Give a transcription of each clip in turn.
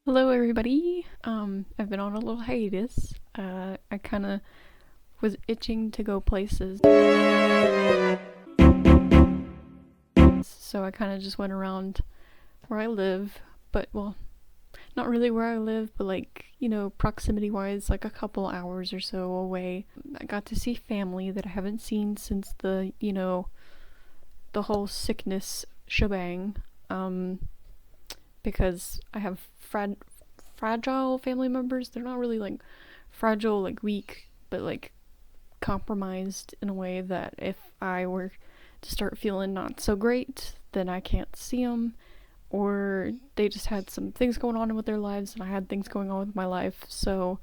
Hello, everybody. I've been on a little hiatus. I kind of was itching to go places, so I kind of just went around where I live, but well, not really where I live, but like, proximity wise, like a couple hours or so away. I got to see family that I haven't seen since the whole sickness shebang. Um, because I have fragile family members. They're not really like fragile, like weak, but like compromised in a way that if I were to start feeling not so great, then I can't see them. Or they just had some things going on with their lives, and I had things going on with my life. So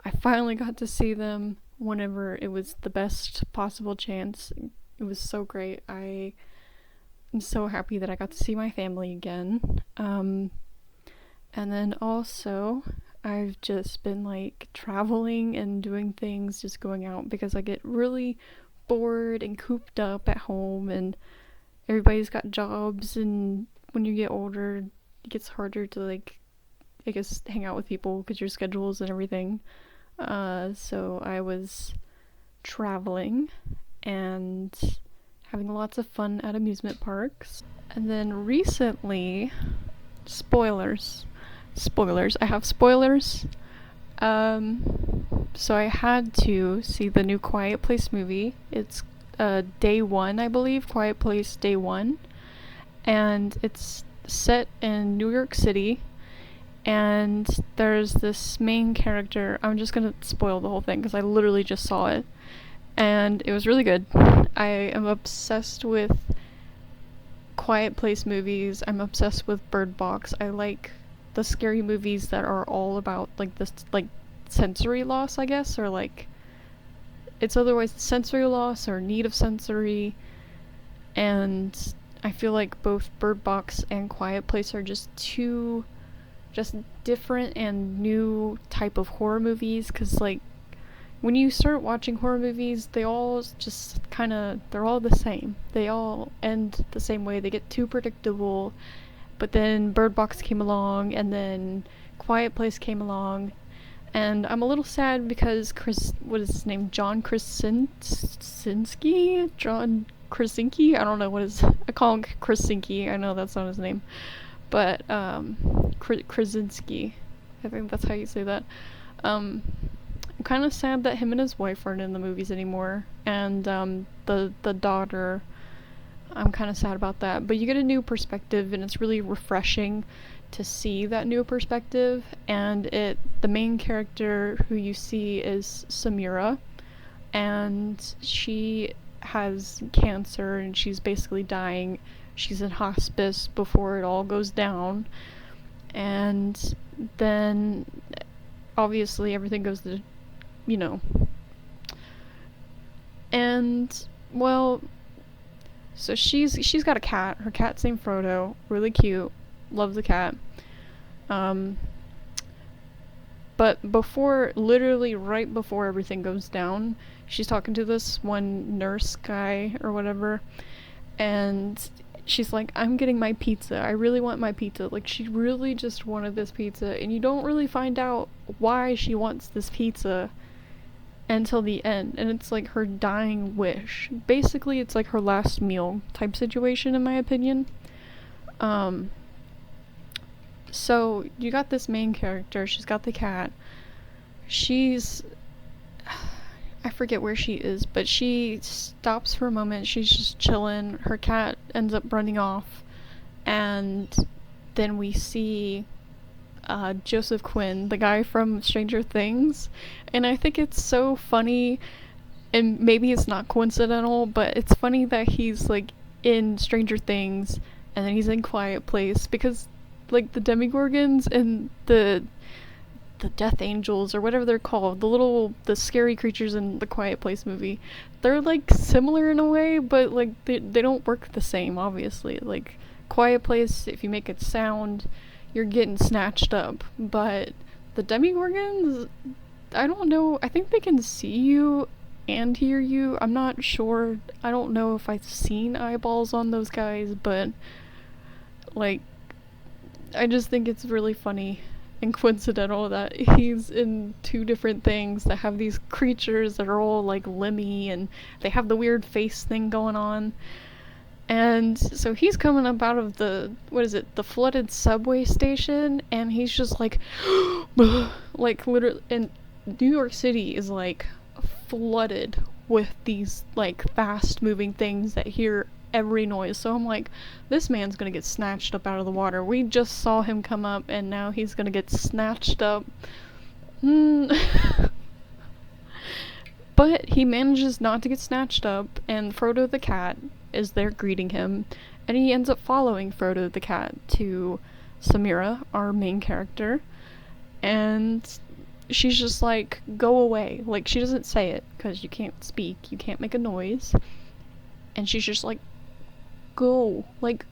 I finally got to see them whenever it was the best possible chance. It was so great. I'm so happy that I got to see my family again. And then also, I've just been like traveling and doing things, just going out because I get really bored and cooped up at home, and everybody's got jobs, and when you get older, it gets harder to like, I guess, hang out with people because your schedules and everything. So I was traveling and having lots of fun at amusement parks. And then recently, spoilers. Spoilers. I have spoilers. So I had to see the new Quiet Place movie. It's day one, I believe. Quiet Place Day One, and it's set in New York City. And there's this main character. I'm just gonna spoil the whole thing because I literally just saw it, and it was really good. I am obsessed with Quiet Place movies. I'm obsessed with Bird Box. I like the scary movies that are all about like this like sensory loss, I guess, or like it's otherwise sensory loss or need of sensory. And I feel like both Bird Box and Quiet Place are just different and new type of horror movies, cuz like when you start watching horror movies, they all just kind of they're all the same. They all end the same way. They get too predictable. But then Bird Box came along, and then Quiet Place came along, and I'm a little sad because what is his name? John Krasinski? John Krasinski? I don't know what is. I call him Krasinski. I know that's not his name, but Krasinski. I think that's how you say that. Um, I'm kind of sad that him and his wife aren't in the movies anymore, and the daughter. I'm kind of sad about that, but you get a new perspective, and it's really refreshing to see that new perspective. And the main character who you see is Samira, and she has cancer, and she's basically dying. She's in hospice before it all goes down, and then obviously everything goes to, you know, and well, so she's got a cat. Her cat's named Frodo. Really cute. Love the cat. Um, but literally right before everything goes down, she's talking to this one nurse guy or whatever, and she's like, "I'm getting my pizza. I really want my pizza." Like, she really just wanted this pizza, and you don't really find out why she wants this pizza until the end, and it's like her dying wish. Basically, it's like her last meal type situation, in my opinion. Um, so you got this main character, she's got the cat. She's I forget where she is, but she stops for a moment, she's just chilling. Her cat ends up running off, and then we see Joseph Quinn, the guy from Stranger Things, and I think it's so funny, and maybe it's not coincidental, but it's funny that he's like in Stranger Things and then he's in Quiet Place, because like the Demigorgons and the Death Angels or whatever they're called, the scary creatures in the Quiet Place movie, they're like similar in a way, but like they don't work the same, obviously. Like Quiet Place, if you make it sound, you're getting snatched up, but the Demigorgons, I don't know. I think they can see you and hear you. I'm not sure. I don't know if I've seen eyeballs on those guys, but like I just think it's really funny and coincidental that he's in two different things that have these creatures that are all like limby and they have the weird face thing going on. And so he's coming up out of the, what is it, the flooded subway station, and he's just like, like literally, and New York City is like flooded with these like fast moving things that hear every noise. So I'm like, this man's gonna get snatched up out of the water. We just saw him come up, and now he's gonna get snatched up. But he manages not to get snatched up, and Frodo the cat is there greeting him, and he ends up following Frodo the cat to Samira, our main character, and she's just like, go away. Like, she doesn't say it, because you can't speak, you can't make a noise, and she's just like, go. Like,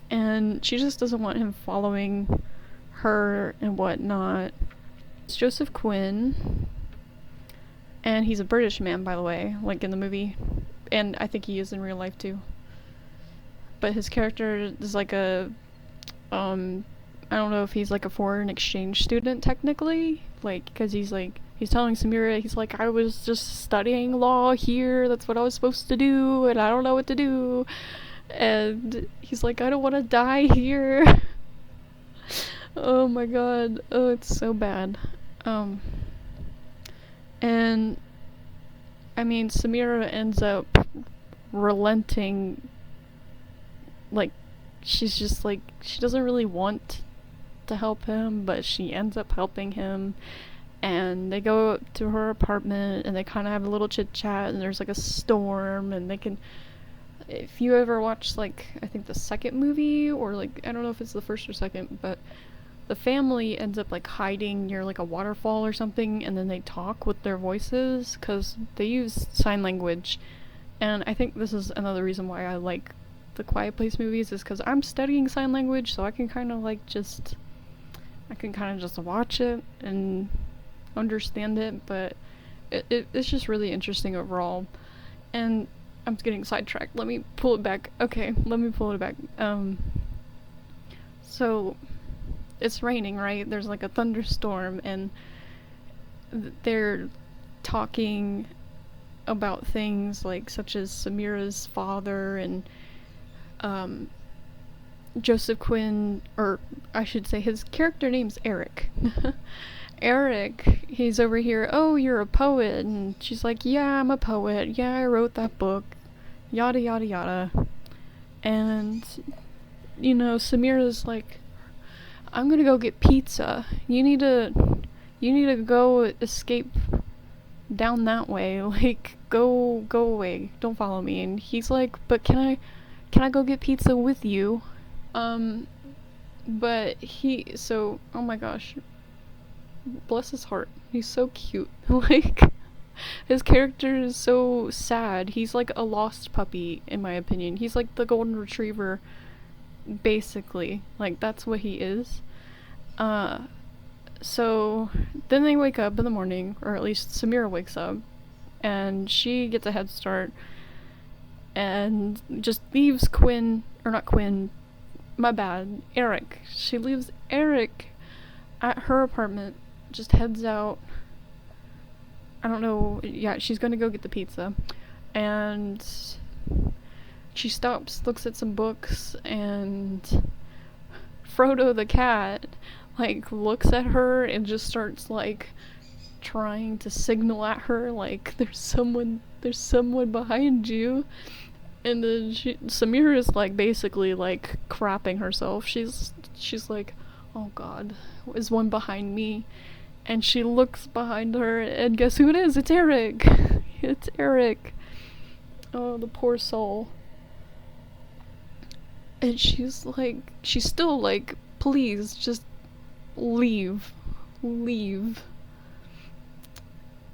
and she just doesn't want him following her and whatnot. It's Joseph Quinn, and he's a British man, by the way, like in the movie, and I think he is in real life too. But his character is like a, I don't know if he's like a foreign exchange student technically, like, because he's telling Samira, he's like, I was just studying law here, that's what I was supposed to do, and I don't know what to do, and he's like, I don't want to die here. Oh my god, oh, it's so bad. And I mean, Samira ends up relenting. Like, she's just like, she doesn't really want to help him, but she ends up helping him. And they go to her apartment, and they kind of have a little chit chat, and there's like a storm, and they can. If you ever watch, like, I think the second movie, or like, I don't know if it's the first or second, but the family ends up like hiding near like a waterfall or something, and then they talk with their voices because they use sign language. And I think this is another reason why I like the Quiet Place movies, is because I'm studying sign language, so I can kind of just watch it and understand it. But it's just really interesting overall. And I'm getting sidetracked. Let me pull it back. Okay, let me pull it back. So it's raining, right? There's like a thunderstorm, and they're talking about things like such as Samira's father and Joseph Quinn, or I should say his character name's Eric. Eric, he's over here, oh, you're a poet, and she's like, yeah, I'm a poet, yeah, I wrote that book, yada yada yada. And, you know, Samira's like, I'm gonna go get pizza. You need to go escape down that way. Like, go away. Don't follow me. And he's like, but can I go get pizza with you? But oh my gosh. Bless his heart. He's so cute. Like, his character is so sad. He's like a lost puppy, in my opinion. He's like the golden retriever, basically. Like, that's what he is. So then they wake up in the morning, or at least Samira wakes up, and she gets a head start and just leaves Eric. She leaves Eric at her apartment, just heads out. I don't know, yeah, she's gonna go get the pizza, and she stops, looks at some books, and Frodo the cat like looks at her and just starts like trying to signal at her, like, there's someone behind you. And then Samira is like basically like crapping herself. She's like, oh god, is one behind me? And she looks behind her, and guess who it is? It's Eric. It's Eric. Oh, the poor soul. And she's still like, please, just leave.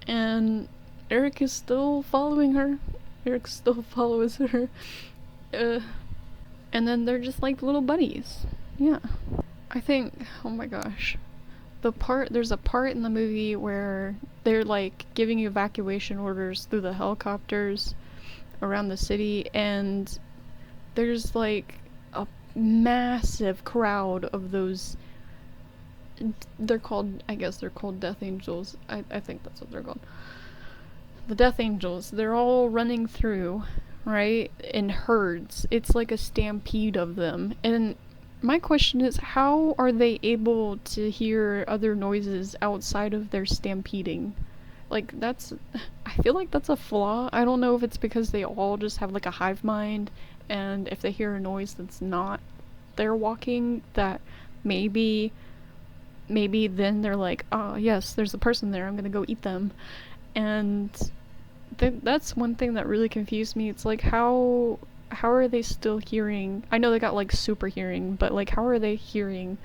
And Eric is still following her. Eric still follows her. And then they're just like little buddies. Yeah. I think, oh my gosh. There's a part in the movie where they're like giving evacuation orders through the helicopters around the city, and there's like massive crowd of those. I guess they're called Death Angels. I think that's what they're called. The Death Angels, they're all running through, right? In herds. It's like a stampede of them. And my question is, how are they able to hear other noises outside of their stampeding? Like, I feel like that's a flaw. I don't know if it's because they all just have like a hive mind, and if they hear a noise that's not their walking, that maybe then they're like, oh yes, there's a person there, I'm gonna go eat them. And that's one thing that really confused me. It's like, how are they still hearing? I know they got like super hearing, but like, how are they hearing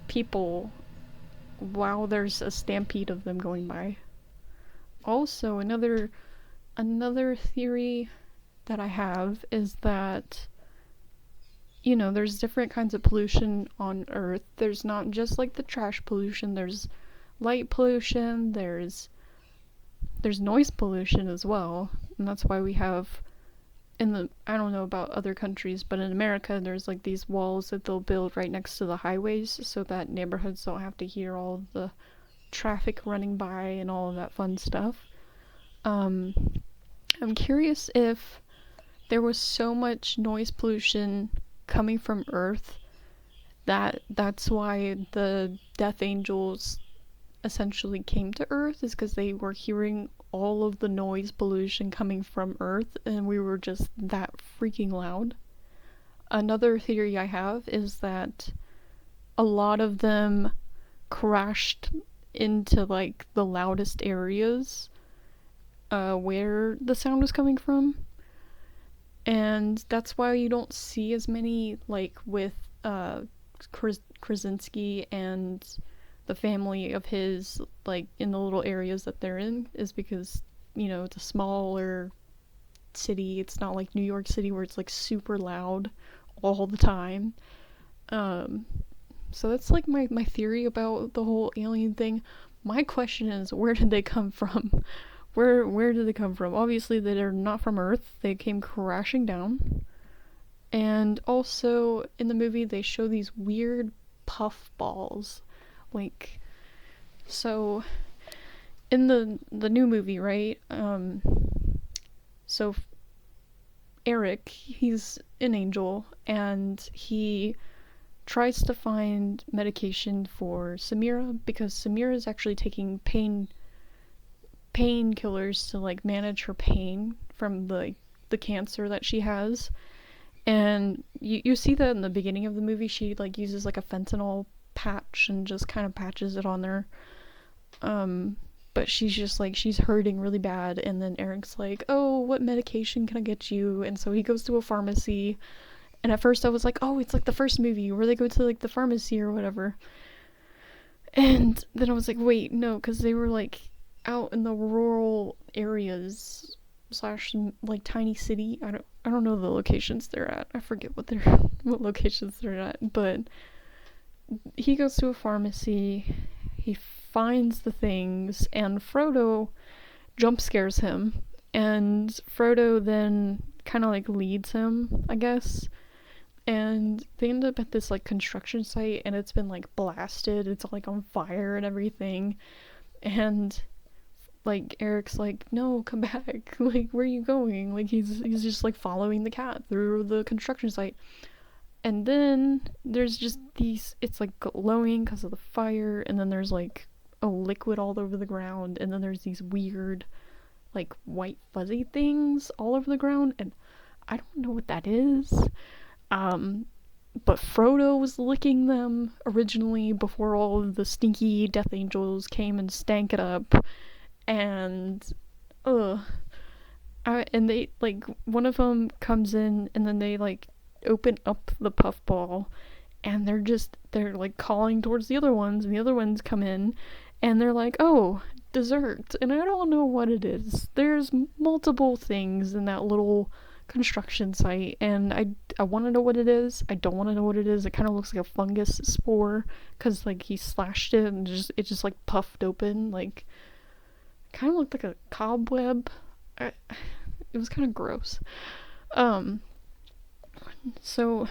people while there's a stampede of them going by? Also, another theory that I have is that, there's different kinds of pollution on Earth. There's not just like the trash pollution, there's light pollution, there's noise pollution as well. And that's why we have I don't know about other countries, but in America there's like these walls that they'll build right next to the highways so that neighborhoods don't have to hear all of the traffic running by and all of that fun stuff. I'm curious if there was so much noise pollution coming from Earth that's why the Death Angels essentially came to Earth, is because they were hearing all of the noise pollution coming from Earth and we were just that freaking loud. Another theory I have is that a lot of them crashed into like the loudest areas where the sound was coming from, and that's why you don't see as many, like with Krasinski and the family of his, like in the little areas that they're in, is because it's a smaller city. It's not like New York City where it's like super loud all the time. So that's like my theory about the whole alien thing. My question is, where did they come from? Where did they come from? Obviously they're not from Earth. They came crashing down. And also in the movie they show these weird puff balls. Like, so in the new movie, right? So Eric, he's an angel, and he tries to find medication for Samira because Samira is actually taking painkillers to like manage her pain from the cancer that she has. And you see that in the beginning of the movie. She like uses like a fentanyl patch and just kind of patches it on there. But she's just like, she's hurting really bad, and then Eric's like, oh, what medication can I get you? And so he goes to a pharmacy, and at first I was like, oh, it's like the first movie where they go to like the pharmacy or whatever. And then I was like, wait, no, because they were like out in the rural areas slash like tiny city. I don't know the locations they're at. I forget what locations they're at. But he goes to a pharmacy. He finds the things, and Frodo jump scares him. And Frodo then kind of like leads him, I guess. And they end up at this like construction site, and it's been like blasted. It's like on fire and everything. And like Eric's like, no, come back. Like, where are you going? Like he's just like following the cat through the construction site. And then there's just these, it's like glowing because of the fire, and then there's like a liquid all over the ground, and then there's these weird like white fuzzy things all over the ground, and I don't know what that is. But Frodo was licking them originally before all of the stinky Death Angels came and stank it up. And and they like, one of them comes in, and then they like open up the puffball, and they're like calling towards the other ones, and the other ones come in, and they're like, oh, dessert. And I don't know what it is. There's multiple things in that little construction site, and I want to know what it is. I don't want to know what it is. It kind of looks like a fungus spore, because like he slashed it and it just like puffed open, like kind of looked like a cobweb. It was kind of gross. So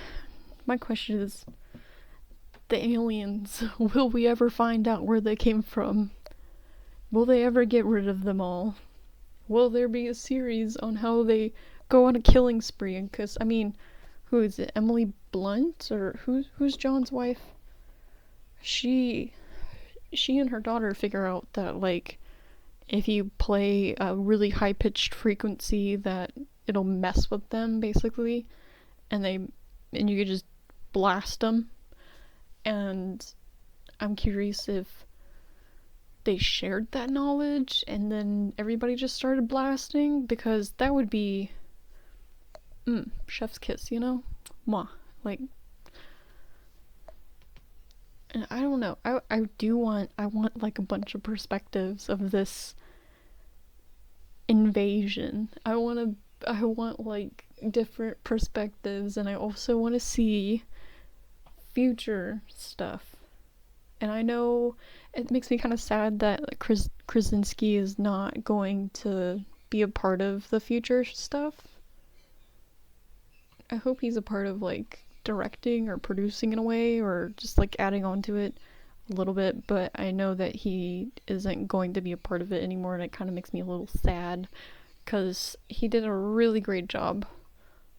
my question is, the aliens, will we ever find out where they came from? Will they ever get rid of them all? Will there be a series on how they go on a killing spree? Because, I mean, who is it? Emily Blunt? Or who's John's wife? She and her daughter figure out that, like, if you play a really high-pitched frequency that it'll mess with them, basically, and you could just blast them. And I'm curious if they shared that knowledge and then everybody just started blasting, because that would be chef's kiss, you know? Mwah. Like, and I don't know. I want like a bunch of perspectives of this invasion. I want like different perspectives, and I also want to see future stuff. And I know it makes me kind of sad that Krasinski is not going to be a part of the future stuff. I hope he's a part of, like, directing or producing in a way, or just, like, adding on to it a little bit, but I know that he isn't going to be a part of it anymore, and it kind of makes me a little sad, because he did a really great job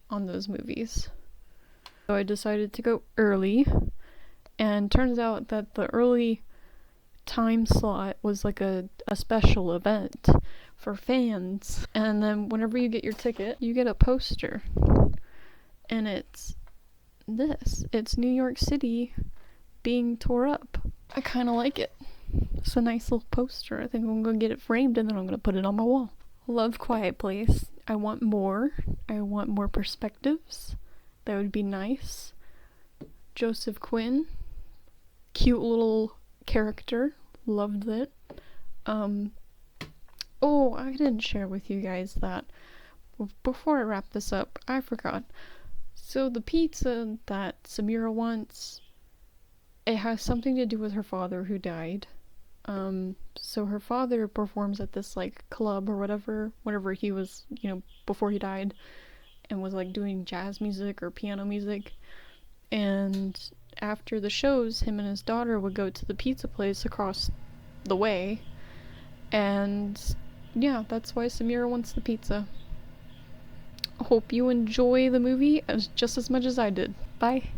on those movies. So I decided to go early, and turns out that the early time slot was like a special event for fans. And then whenever you get your ticket, you get a poster. And it's this. It's New York City being tore up. I kind of like it. It's a nice little poster. I think I'm going to get it framed and then I'm going to put it on my wall. Love Quiet Place. I want more. I want more perspectives. That would be nice. Joseph Quinn. Cute little character. Loved it. Oh, I didn't share with you guys that. Before I wrap this up, I forgot. So the pizza that Samira wants, it has something to do with her father who died. So her father performs at this, like, club or whatever he was, before he died, and was, like, doing jazz music or piano music. And after the shows, him and his daughter would go to the pizza place across the way, and yeah, that's why Samira wants the pizza. Hope you enjoy the movie just as much as I did. Bye.